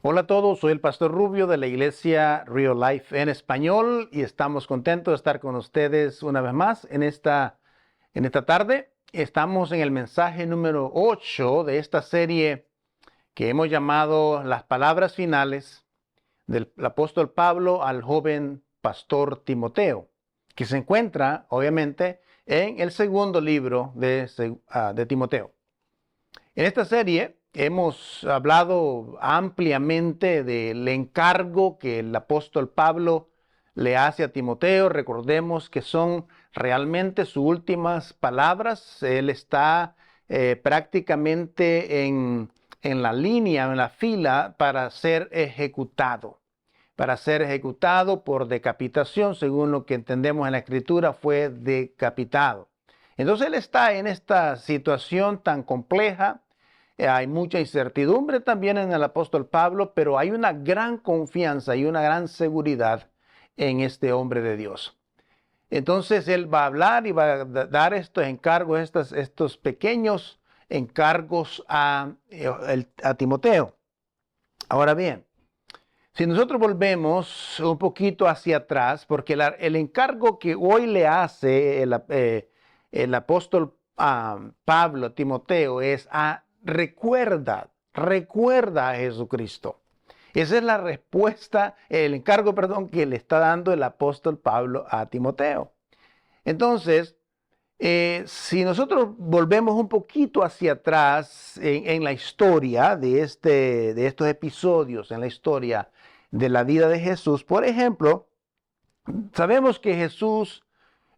Hola a todos, soy el Pastor Rubio de la Iglesia Real Life en español y estamos contentos de estar con ustedes una vez más en esta tarde. Estamos en el mensaje número 8 de esta serie que hemos llamado Las Palabras Finales del apóstol Pablo al joven pastor Timoteo, que se encuentra obviamente en el segundo libro de Timoteo. En esta serie hemos hablado ampliamente del encargo que el apóstol Pablo le hace a Timoteo. Recordemos que son realmente sus últimas palabras. Él está prácticamente en la línea, en la fila para ser ejecutado por decapitación, según lo que entendemos en la escritura, fue decapitado. Entonces él está en esta situación tan compleja. Hay mucha incertidumbre también en el apóstol Pablo, pero hay una gran confianza y una gran seguridad en este hombre de Dios. Entonces él va a hablar y va a dar estos encargos, estos pequeños encargos a Timoteo. Ahora bien, si nosotros volvemos un poquito hacia atrás, porque el encargo que hoy le hace el apóstol Pablo a Timoteo es recuerda a Jesucristo. Esa es la respuesta, el encargo, perdón, que le está dando el apóstol Pablo a Timoteo. Entonces, si nosotros volvemos un poquito hacia atrás en la historia de estos episodios, en la historia de la vida de Jesús, por ejemplo, sabemos que Jesús,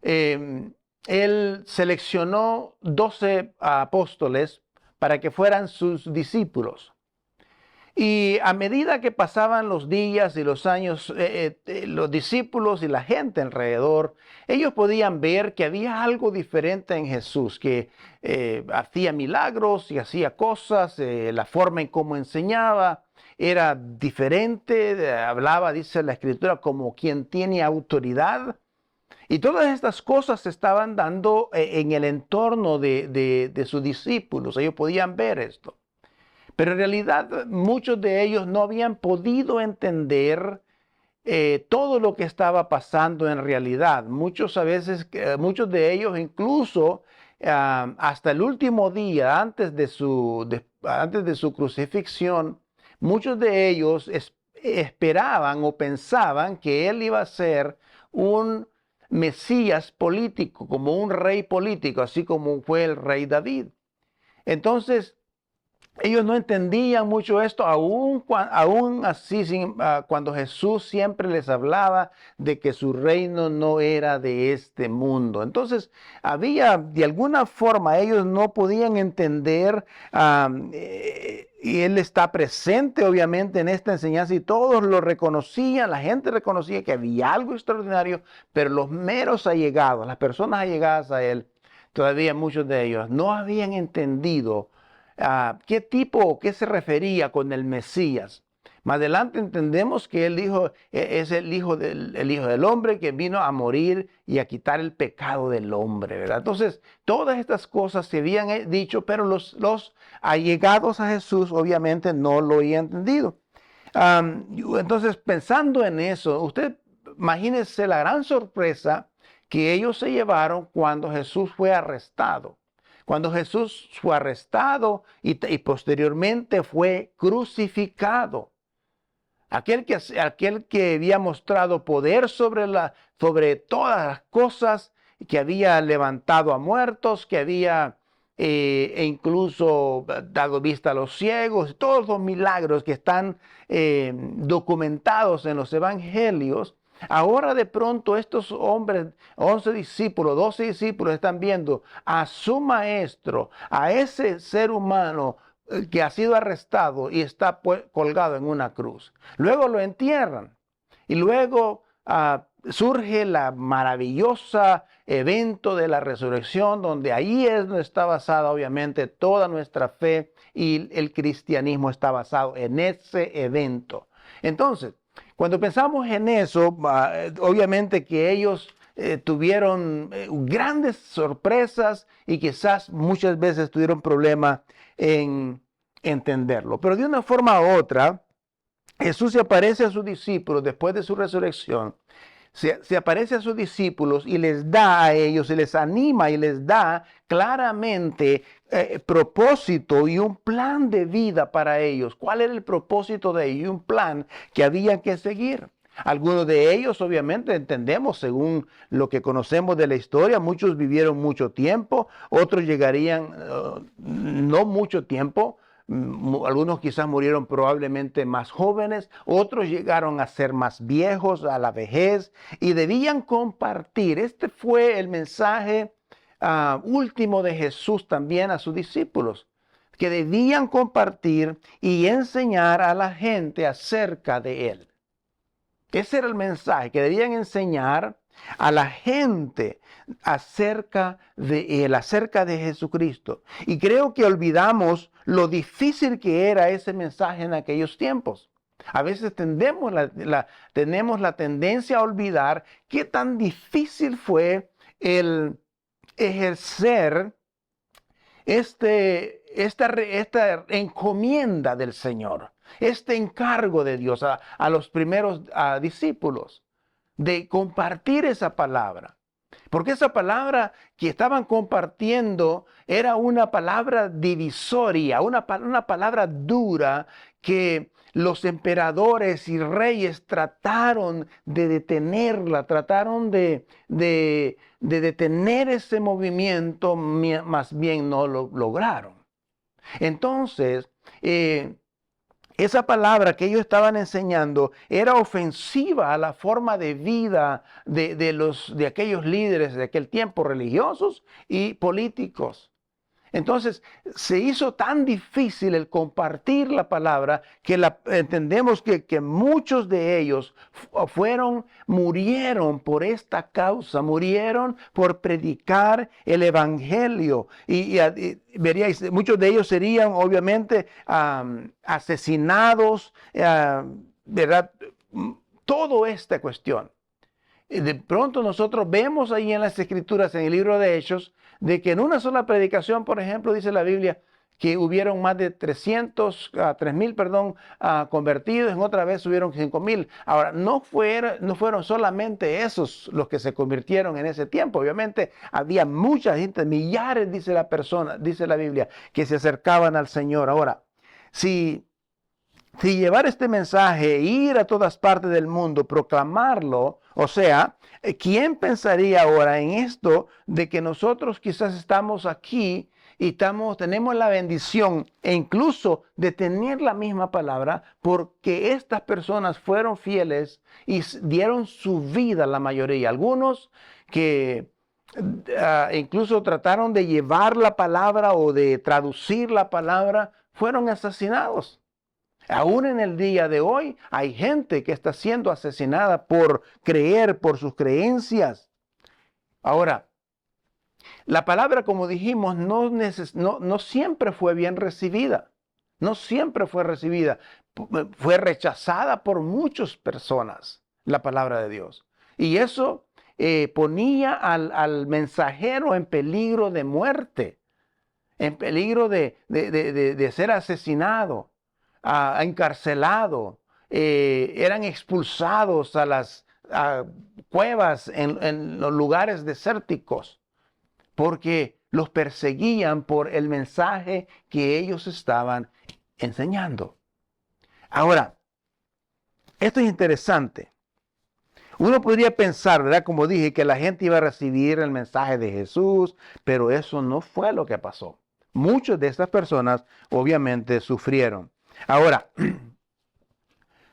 él seleccionó 12 apóstoles para que fueran sus discípulos. Y a medida que pasaban los días y los años, los discípulos y la gente alrededor, ellos podían ver que había algo diferente en Jesús, que hacía milagros y hacía cosas, la forma en cómo enseñaba era diferente, hablaba, dice la Escritura, como quien tiene autoridad. Y todas estas cosas se estaban dando en el entorno de sus discípulos, ellos podían ver esto. Pero en realidad muchos de ellos no habían podido entender todo lo que estaba pasando en realidad. Muchos de ellos incluso hasta el último día antes de su crucifixión, muchos de ellos esperaban o pensaban que él iba a ser un Mesías político, como un rey político, así como fue el rey David. Entonces, ellos no entendían mucho esto, aún así, cuando Jesús siempre les hablaba de que su reino no era de este mundo. Entonces, de alguna forma, ellos no podían entender, y Él está presente, obviamente, en esta enseñanza, y todos lo reconocían, la gente reconocía que había algo extraordinario, pero los meros allegados, las personas allegadas a Él, todavía muchos de ellos no habían entendido qué se refería con el Mesías. Más adelante entendemos que es el hijo del hombre que vino a morir y a quitar el pecado del hombre, ¿verdad? Entonces, todas estas cosas se habían dicho, pero los allegados a Jesús obviamente no lo habían entendido. Entonces, pensando en eso, usted imagínese la gran sorpresa que ellos se llevaron cuando Jesús fue arrestado. Cuando Jesús fue arrestado y posteriormente fue crucificado. Aquel que había mostrado poder sobre todas las cosas, que había levantado a muertos, que había incluso dado vista a los ciegos, todos los milagros que están documentados en los evangelios. Ahora de pronto estos hombres, 11 discípulos, 12 discípulos, están viendo a su maestro, a ese ser humano que ha sido arrestado y está colgado en una cruz. Luego lo entierran y luego surge la maravillosa evento de la resurrección, donde ahí es donde está basada obviamente toda nuestra fe, y el cristianismo está basado en ese evento. Entonces, cuando pensamos en eso, obviamente que ellos tuvieron grandes sorpresas y quizás muchas veces tuvieron problemas en entenderlo. Pero de una forma u otra, Jesús se aparece a sus discípulos después de su resurrección. Se aparece a sus discípulos y les da a ellos, y les anima y les da claramente propósito y un plan de vida para ellos. ¿Cuál era el propósito de ellos? Y un plan que había que seguir. Algunos de ellos, obviamente, entendemos, según lo que conocemos de la historia, muchos vivieron mucho tiempo, otros llegarían no mucho tiempo. Algunos quizás murieron probablemente más jóvenes, otros llegaron a ser más viejos, a la vejez, y debían compartir. Este fue el mensaje último de Jesús también a sus discípulos, que debían compartir y enseñar a la gente acerca de Él. Ese era el mensaje, que debían enseñar a la gente acerca de Él, acerca de Jesucristo. Y creo que olvidamos lo difícil que era ese mensaje en aquellos tiempos. A veces tenemos la tendencia a olvidar qué tan difícil fue el ejercer esta encomienda del Señor, este encargo de Dios a los primeros discípulos de compartir esa palabra. Porque esa palabra que estaban compartiendo era una palabra divisoria, una palabra dura que los emperadores y reyes trataron de detenerla, trataron de detener ese movimiento, más bien no lo lograron. Entonces, esa palabra que ellos estaban enseñando era ofensiva a la forma de vida de aquellos líderes de aquel tiempo, religiosos y políticos. Entonces, se hizo tan difícil el compartir la palabra que entendemos que muchos de ellos murieron por esta causa, murieron por predicar el evangelio. Y veríais, muchos de ellos serían obviamente asesinados, ¿verdad? Toda esta cuestión. De pronto nosotros vemos ahí en las Escrituras, en el libro de Hechos, de que en una sola predicación, por ejemplo, dice la Biblia, que hubieron más de 3.000 convertidos, en otra vez hubieron 5.000. Ahora, no fueron solamente esos los que se convirtieron en ese tiempo. Obviamente había mucha gente, millares, dice la Biblia, que se acercaban al Señor. Ahora, si llevar este mensaje, ir a todas partes del mundo, proclamarlo, o sea, ¿quién pensaría ahora en esto de que nosotros quizás estamos aquí y tenemos la bendición e incluso de tener la misma palabra porque estas personas fueron fieles y dieron su vida, la mayoría? Algunos que incluso trataron de llevar la palabra o de traducir la palabra, fueron asesinados. Aún en el día de hoy hay gente que está siendo asesinada por creer, por sus creencias. Ahora, la palabra, como dijimos, no siempre fue bien recibida. No siempre fue recibida. Fue rechazada por muchas personas, la palabra de Dios. Y eso ponía al mensajero en peligro de muerte, en peligro de ser asesinado. Encarcelado, eran expulsados a las cuevas en los lugares desérticos, porque los perseguían por el mensaje que ellos estaban enseñando. Ahora, esto es interesante. Uno podría pensar, ¿verdad? Como dije, que la gente iba a recibir el mensaje de Jesús, pero eso no fue lo que pasó. Muchas de estas personas obviamente sufrieron. Ahora,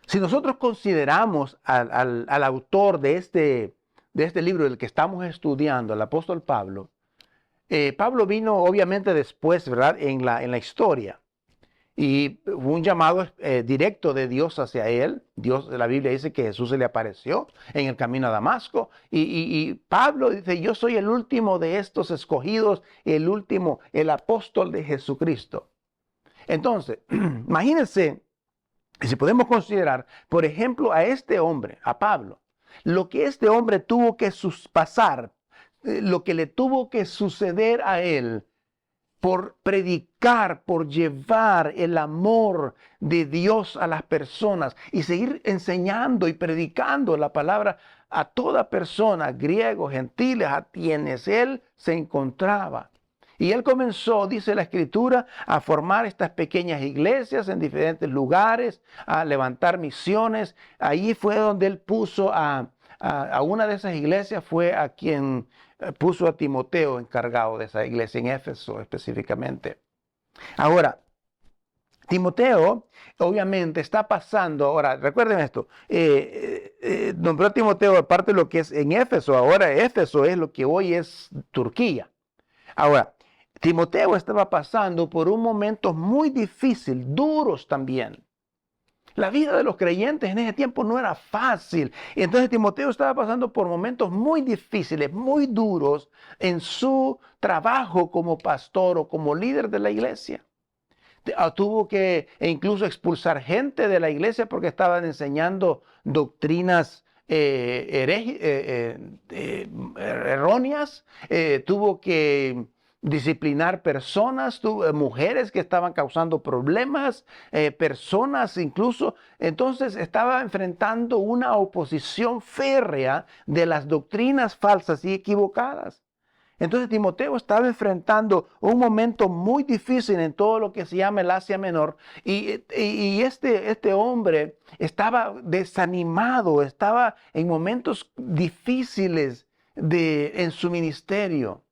si nosotros consideramos al autor de este libro del que estamos estudiando, el apóstol Pablo, Pablo vino obviamente después, ¿verdad? En la historia. Y hubo un llamado directo de Dios hacia él. La Biblia dice que Jesús se le apareció en el camino a Damasco. Y Pablo dice, yo soy el último de estos escogidos, el último, el apóstol de Jesucristo. Entonces, imagínense, si podemos considerar, por ejemplo, a este hombre, a Pablo, lo que este hombre tuvo que pasar, lo que le tuvo que suceder a él, por predicar, por llevar el amor de Dios a las personas y seguir enseñando y predicando la palabra a toda persona, griegos, gentiles, a quienes él se encontraba. Y él comenzó, dice la Escritura, a formar estas pequeñas iglesias en diferentes lugares, a levantar misiones. Ahí fue donde él puso a una de esas iglesias, fue a quien puso a Timoteo encargado de esa iglesia, en Éfeso específicamente. Ahora, Timoteo, obviamente, está pasando, ahora, recuerden esto, nombró a Timoteo, aparte de lo que es en Éfeso, ahora Éfeso es lo que hoy es Turquía. Ahora, Timoteo estaba pasando por un momento muy difícil, duros también. La vida de los creyentes en ese tiempo no era fácil. Entonces Timoteo estaba pasando por momentos muy difíciles, muy duros en su trabajo como pastor o como líder de la iglesia. Tuvo que incluso expulsar gente de la iglesia porque estaban enseñando doctrinas erróneas. Tuvo que disciplinar personas, mujeres que estaban causando problemas, personas incluso. Entonces estaba enfrentando una oposición férrea de las doctrinas falsas y equivocadas. Entonces Timoteo estaba enfrentando un momento muy difícil en todo lo que se llama el Asia Menor y este hombre estaba desanimado, estaba en momentos difíciles en su ministerio,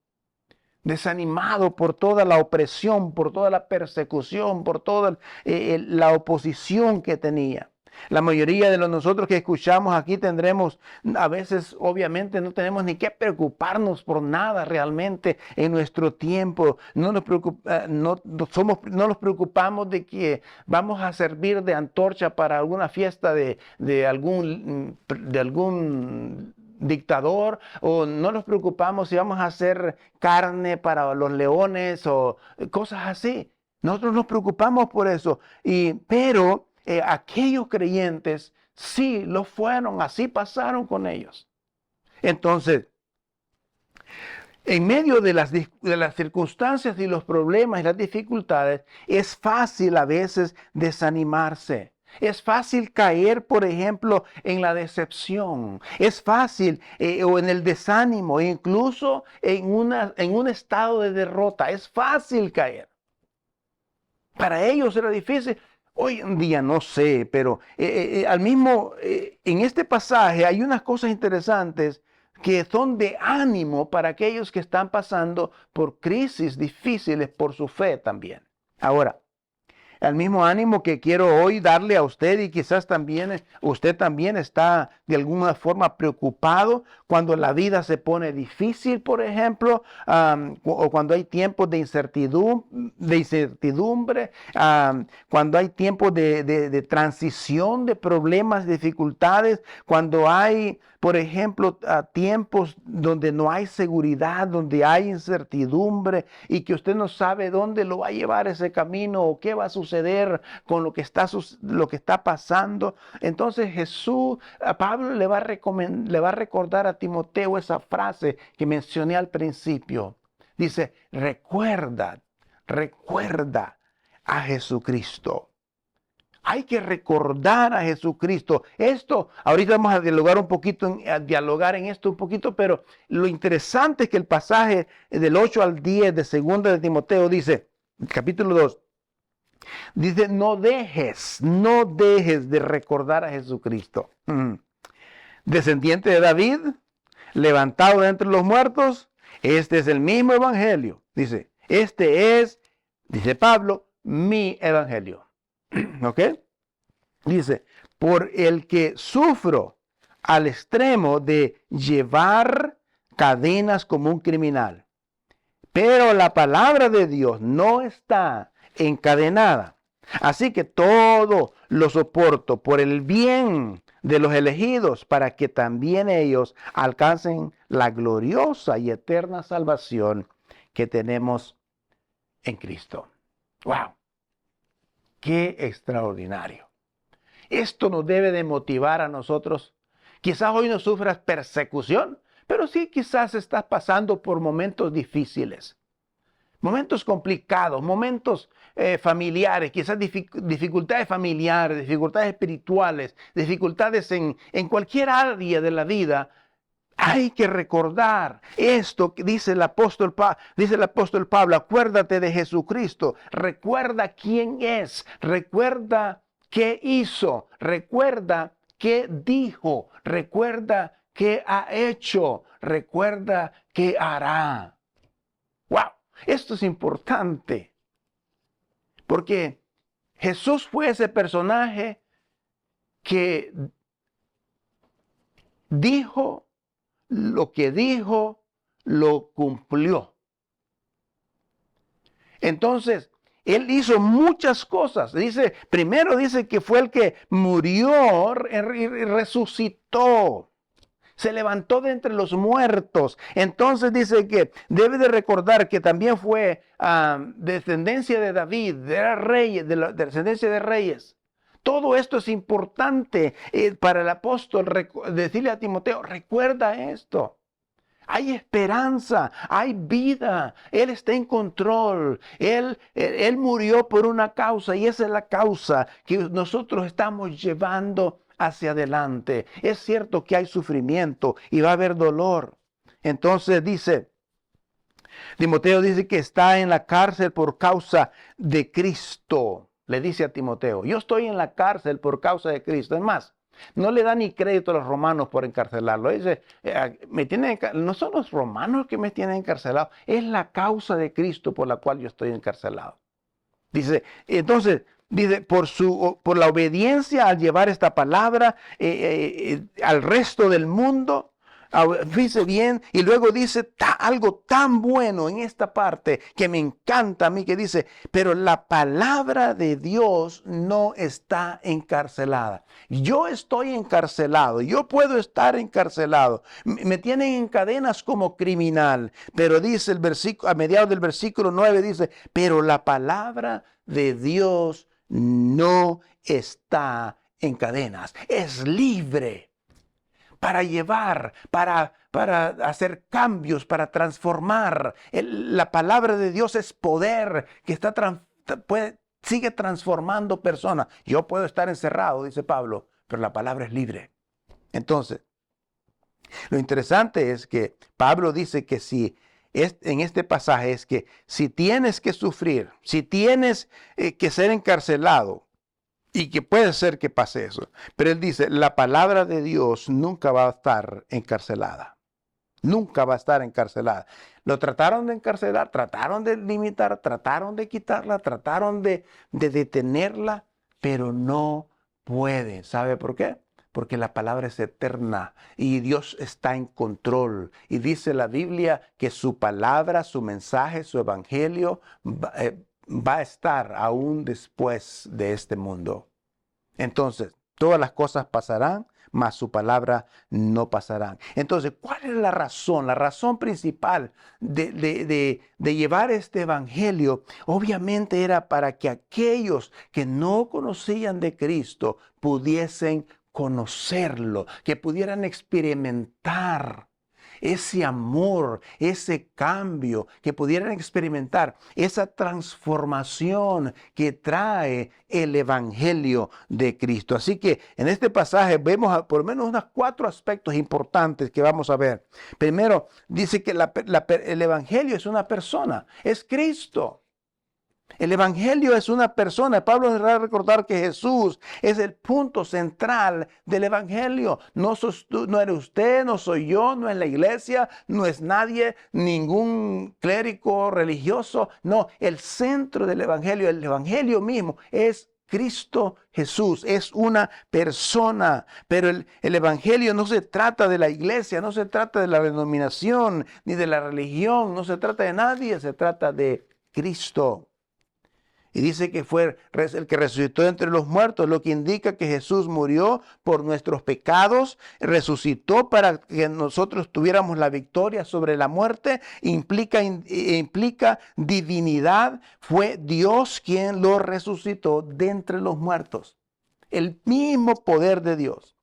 desanimado por toda la opresión, por toda la persecución, por toda la oposición que tenía. La mayoría de nosotros que escuchamos aquí tendremos, a veces obviamente no tenemos ni que preocuparnos por nada realmente en nuestro tiempo. No nos preocupamos de que vamos a servir de antorcha para alguna fiesta de algún dictador, o no nos preocupamos si vamos a hacer carne para los leones o cosas así. Nosotros nos preocupamos por eso, pero aquellos creyentes sí lo fueron, así pasaron con ellos. Entonces, en medio de las circunstancias y los problemas y las dificultades, es fácil a veces desanimarse. Es fácil caer, por ejemplo, en la decepción. Es fácil o en el desánimo, incluso en un estado de derrota. Es fácil caer. Para ellos era difícil. Hoy en día no sé, pero en este pasaje hay unas cosas interesantes que son de ánimo para aquellos que están pasando por crisis difíciles por su fe también. Ahora, el mismo ánimo que quiero hoy darle a usted, y quizás también usted también está de alguna forma preocupado cuando la vida se pone difícil, por ejemplo, o cuando hay tiempos de incertidumbre, cuando hay tiempos de transición, de problemas, dificultades, cuando hay, por ejemplo, tiempos donde no hay seguridad, donde hay incertidumbre y que usted no sabe dónde lo va a llevar ese camino o qué va a suceder con lo que está pasando. Entonces Pablo le va a recordar a Timoteo esa frase que mencioné al principio. Dice, recuerda a Jesucristo. Hay que recordar a Jesucristo. Esto, ahorita vamos a dialogar en esto un poquito, pero lo interesante es que el pasaje del 8 al 10 de 2 de Timoteo dice, capítulo 2, dice, no dejes de recordar a Jesucristo. Descendiente de David, levantado de entre los muertos, este es el mismo evangelio. Dice, dice Pablo, mi evangelio. ¿Ok? Dice, por el que sufro al extremo de llevar cadenas como un criminal. Pero la palabra de Dios no está encadenada. Así que todo lo soporto por el bien de los elegidos, para que también ellos alcancen la gloriosa y eterna salvación que tenemos en Cristo. ¡Wow! ¡Qué extraordinario! Esto nos debe de motivar a nosotros. Quizás hoy no sufras persecución, pero sí quizás estás pasando por momentos difíciles. Momentos complicados, momentos familiares, quizás dificultades familiares, dificultades espirituales, dificultades en cualquier área de la vida. Hay que recordar esto que dice el apóstol Pablo, acuérdate de Jesucristo, recuerda quién es, recuerda qué hizo, recuerda qué dijo, recuerda qué ha hecho, recuerda qué hará. ¡Wow! Esto es importante, porque Jesús fue ese personaje que dijo lo que dijo, lo cumplió. Entonces, él hizo muchas cosas. Primero dice que fue el que murió y resucitó. Se levantó de entre los muertos. Entonces dice que debe de recordar que también fue descendencia de David, era rey, de la descendencia de reyes. Todo esto es importante para el apóstol decirle a Timoteo, recuerda esto. Hay esperanza, hay vida, Él está en control, Él murió por una causa y esa es la causa que nosotros estamos llevando hacia adelante. Es cierto que hay sufrimiento y va a haber dolor. Entonces Timoteo dice que está en la cárcel por causa de Cristo. Le dice a Timoteo, yo estoy en la cárcel por causa de Cristo. Es más, no le da ni crédito a los romanos por encarcelarlo. Dice, no son los romanos que me tienen encarcelado, es la causa de Cristo por la cual yo estoy encarcelado. Dice, entonces, dice, por la obediencia al llevar esta palabra al resto del mundo. Fíjese bien, y luego dice algo tan bueno en esta parte que me encanta a mí, que dice, pero la palabra de Dios no está encarcelada. Yo estoy encarcelado, yo puedo estar encarcelado, me tienen en cadenas como criminal, pero dice el versículo, a mediados del versículo 9 dice, pero la palabra de Dios no está en cadenas, es libre. Para llevar, para hacer cambios, para transformar. La palabra de Dios es poder que sigue transformando personas. Yo puedo estar encerrado, dice Pablo, pero la palabra es libre. Entonces, lo interesante es que Pablo dice que en este pasaje es que si tienes que sufrir, si tienes que ser encarcelado, y que puede ser que pase eso. Pero él dice, la palabra de Dios nunca va a estar encarcelada. Nunca va a estar encarcelada. Lo trataron de encarcelar, trataron de limitar, trataron de quitarla, trataron de detenerla, pero no puede. ¿Sabe por qué? Porque la palabra es eterna y Dios está en control. Y dice la Biblia que su palabra, su mensaje, su evangelio va a estar aún después de este mundo. Entonces, todas las cosas pasarán, mas su palabra no pasarán. Entonces, ¿cuál es la razón? La razón principal de llevar este evangelio, obviamente era para que aquellos que no conocían de Cristo pudiesen conocerlo, que pudieran experimentar ese amor, ese cambio, que pudieran experimentar esa transformación que trae el evangelio de Cristo. Así que en este pasaje vemos por lo menos unos 4 aspectos importantes que vamos a ver. Primero, dice que el evangelio es una persona, es Cristo. El evangelio es una persona. Pablo nos va a recordar que Jesús es el punto central del evangelio. No eres usted, no soy yo, no es la iglesia, no es nadie, ningún clérigo religioso. No, el centro del evangelio, el evangelio mismo es Cristo Jesús, es una persona. Pero el evangelio no se trata de la iglesia, no se trata de la denominación, ni de la religión, no se trata de nadie, se trata de Cristo. Y dice que fue el que resucitó entre los muertos, lo que indica que Jesús murió por nuestros pecados, resucitó para que nosotros tuviéramos la victoria sobre la muerte, implica divinidad, fue Dios quien lo resucitó de entre los muertos. El mismo poder de Dios,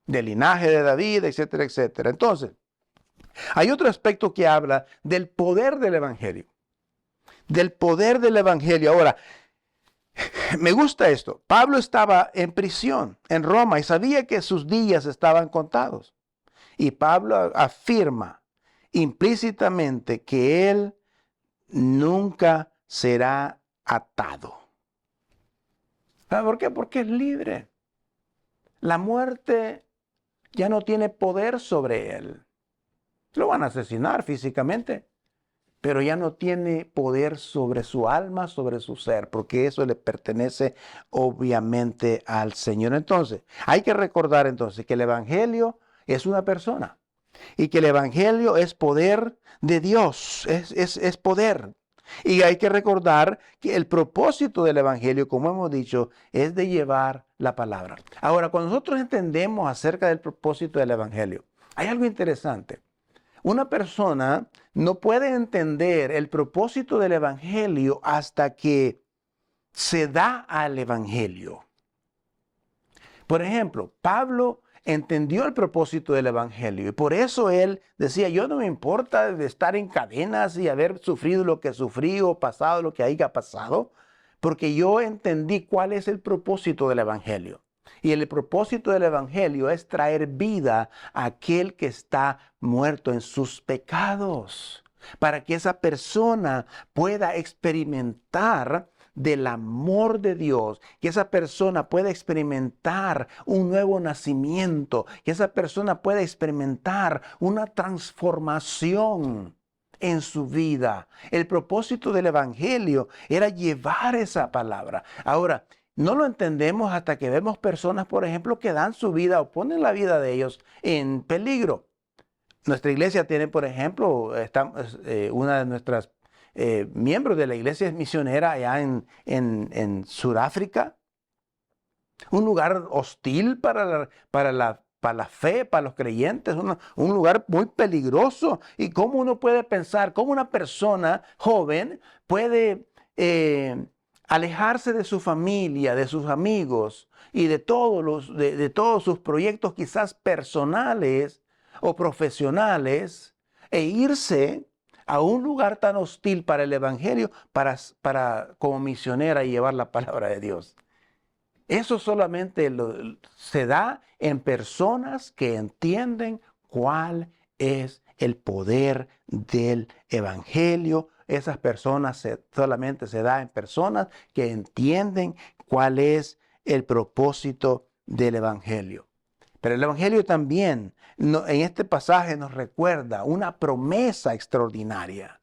del linaje de David, etcétera, etcétera. Entonces, hay otro aspecto que habla del poder del evangelio. del poder del evangelio. Ahora, me gusta esto. Pablo estaba en prisión en Roma y sabía que sus días estaban contados. Y Pablo afirma implícitamente que él nunca será atado. ¿Sabe por qué? Porque es libre. La muerte ya no tiene poder sobre él. Lo van a asesinar físicamente, pero ya no tiene poder sobre su alma, sobre su ser, porque eso le pertenece obviamente al Señor. Entonces, hay que recordar entonces que el Evangelio es una persona y que el Evangelio es poder de Dios, es poder. Y hay que recordar que el propósito del Evangelio, como hemos dicho, es de llevar la palabra. Ahora, cuando nosotros entendemos acerca del propósito del Evangelio, hay algo interesante. Una persona no puede entender el propósito del Evangelio hasta que se da al Evangelio. Por ejemplo, Pablo entendió el propósito del Evangelio y por eso él decía, yo no me importa de estar en cadenas y haber sufrido lo que sufrí o pasado lo que haya pasado, porque yo entendí cuál es el propósito del Evangelio. Y el propósito del Evangelio es traer vida a aquel que está muerto en sus pecados, para que esa persona pueda experimentar del amor de Dios, que esa persona pueda experimentar un nuevo nacimiento, que esa persona pueda experimentar una transformación en su vida. El propósito del Evangelio era llevar esa palabra. Ahora, no lo entendemos hasta que vemos personas, por ejemplo, que dan su vida o ponen la vida de ellos en peligro. Nuestra iglesia tiene, por ejemplo, una de nuestras miembros de la iglesia es misionera allá en Sudáfrica, un lugar hostil para la fe, para los creyentes, un lugar muy peligroso. ¿Y cómo uno puede pensar, cómo una persona joven puede alejarse de su familia, de sus amigos y de todos sus proyectos quizás personales o profesionales e irse a un lugar tan hostil para el evangelio para como misionera y llevar la palabra de Dios? Eso solamente se da en personas que entienden cuál es el poder del evangelio. Esas personas solamente se da en personas que entienden cuál es el propósito del evangelio. Pero el evangelio también en este pasaje nos recuerda una promesa extraordinaria.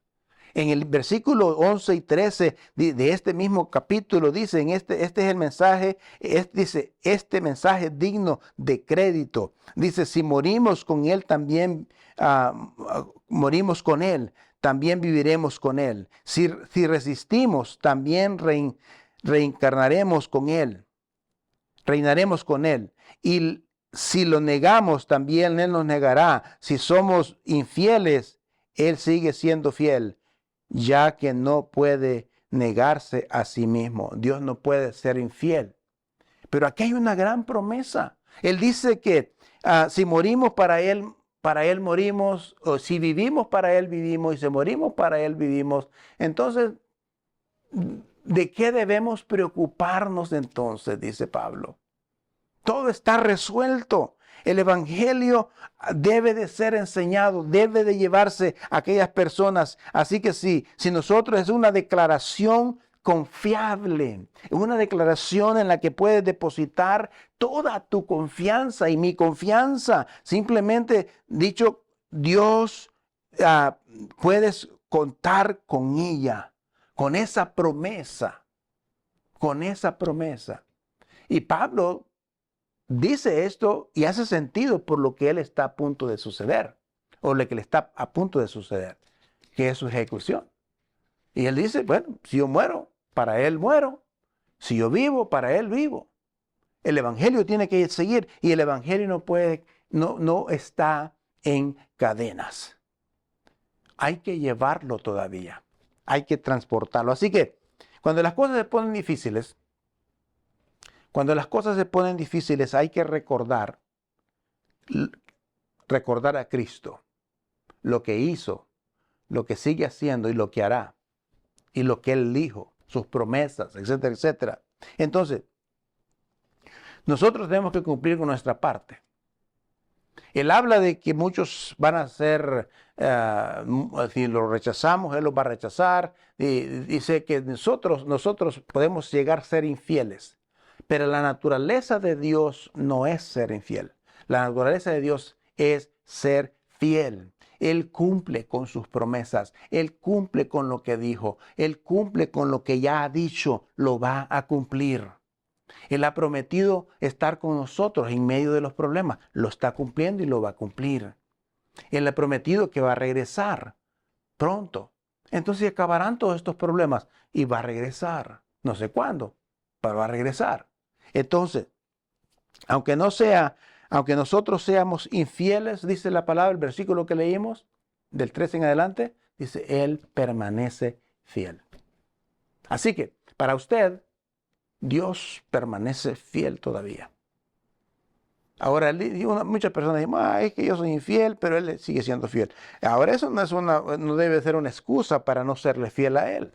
En el versículo 11 y 13 de este mismo capítulo dice, este es el mensaje, dice, este mensaje digno de crédito. Dice, si morimos con él también, morimos con él, también viviremos con él. Si resistimos, también reencarnaremos con él, reinaremos con él. Y si lo negamos, también él nos negará. Si somos infieles, él sigue siendo fiel, ya que no puede negarse a sí mismo. Dios no puede ser infiel. Pero aquí hay una gran promesa. Él dice que si morimos para Él morimos, o si vivimos para Él vivimos, y si morimos para Él vivimos. Entonces, ¿de qué debemos preocuparnos entonces? Dice Pablo. Todo está resuelto. El evangelio debe de ser enseñado, debe de llevarse a aquellas personas. Así que si nosotros es una declaración confiable, una declaración en la que puedes depositar toda tu confianza y mi confianza. Simplemente dicho, Dios, puedes contar con ella, con esa promesa, con esa promesa. Y Pablo dice esto y hace sentido por lo que él está a punto de suceder, o lo que le está a punto de suceder, que es su ejecución. Y él dice, bueno, si yo muero, para él muero. Si yo vivo, para él vivo. El evangelio tiene que seguir y el evangelio no está en cadenas. Hay que llevarlo todavía. Hay que transportarlo. Así que cuando las cosas se ponen difíciles, hay que recordar a Cristo, lo que hizo, lo que sigue haciendo y lo que hará. y lo que Él dijo, sus promesas, etcétera, etcétera. Entonces, nosotros tenemos que cumplir con nuestra parte. Él habla de que muchos van a ser, si lo rechazamos, Él los va a rechazar. Y dice que nosotros podemos llegar a ser infieles. Pero la naturaleza de Dios no es ser infiel. La naturaleza de Dios es ser fiel. Él cumple con sus promesas. Él cumple con lo que dijo. Él cumple con lo que ya ha dicho. Lo va a cumplir. Él ha prometido estar con nosotros en medio de los problemas. Lo está cumpliendo y lo va a cumplir. Él ha prometido que va a regresar pronto. Entonces acabarán todos estos problemas y va a regresar. No sé cuándo, pero va a regresar. Entonces, aunque nosotros seamos infieles, dice la palabra, el versículo que leímos, del 13 en adelante, dice, Él permanece fiel. Así que, para usted, Dios permanece fiel todavía. Ahora, muchas personas dicen, es que yo soy infiel, pero Él sigue siendo fiel. Ahora, eso no debe ser una excusa para no serle fiel a Él.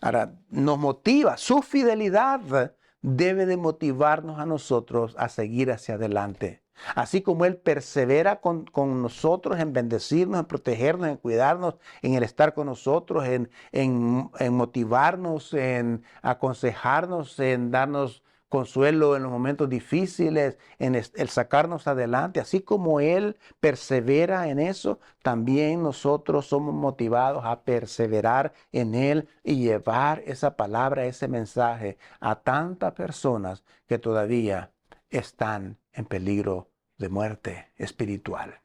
Ahora, nos motiva, su fidelidad debe de motivarnos a nosotros a seguir hacia adelante. Así como Él persevera con nosotros en bendecirnos, en protegernos, en cuidarnos, en el estar con nosotros, en motivarnos, en aconsejarnos, en darnos consuelo en los momentos difíciles, en el sacarnos adelante. Así como Él persevera en eso, también nosotros somos motivados a perseverar en Él y llevar esa palabra, ese mensaje a tantas personas que todavía están en peligro de muerte espiritual.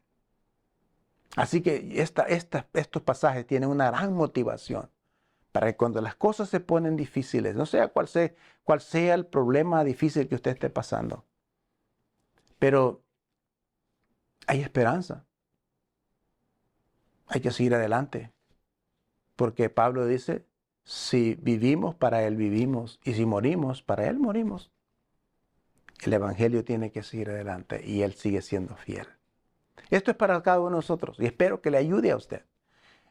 Así que estos pasajes tienen una gran motivación para que cuando las cosas se ponen difíciles, no sea cuál sea el problema difícil que usted esté pasando, pero hay esperanza. Hay que seguir adelante, porque Pablo dice, si vivimos, para Él vivimos, y si morimos, para Él morimos. El Evangelio tiene que seguir adelante y Él sigue siendo fiel. Esto es para cada uno de nosotros y espero que le ayude a usted.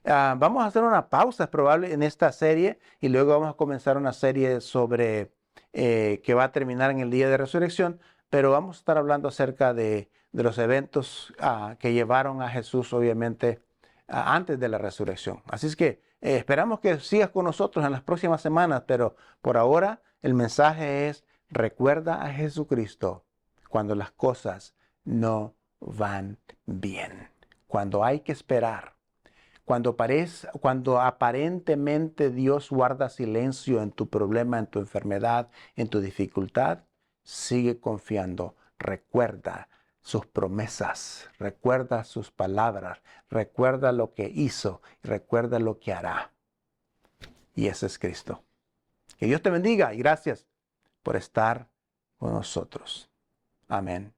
Vamos a hacer una pausa probable en esta serie y luego vamos a comenzar una serie sobre que va a terminar en el día de resurrección, pero vamos a estar hablando acerca de los eventos que llevaron a Jesús, obviamente, antes de la resurrección. Así es que esperamos que sigas con nosotros en las próximas semanas, pero por ahora el mensaje es: recuerda a Jesucristo cuando las cosas no van bien, cuando hay que esperar. Cuando aparentemente Dios guarda silencio en tu problema, en tu enfermedad, en tu dificultad, sigue confiando. Recuerda sus promesas, recuerda sus palabras, recuerda lo que hizo, recuerda lo que hará. Y ese es Cristo. Que Dios te bendiga y gracias por estar con nosotros. Amén.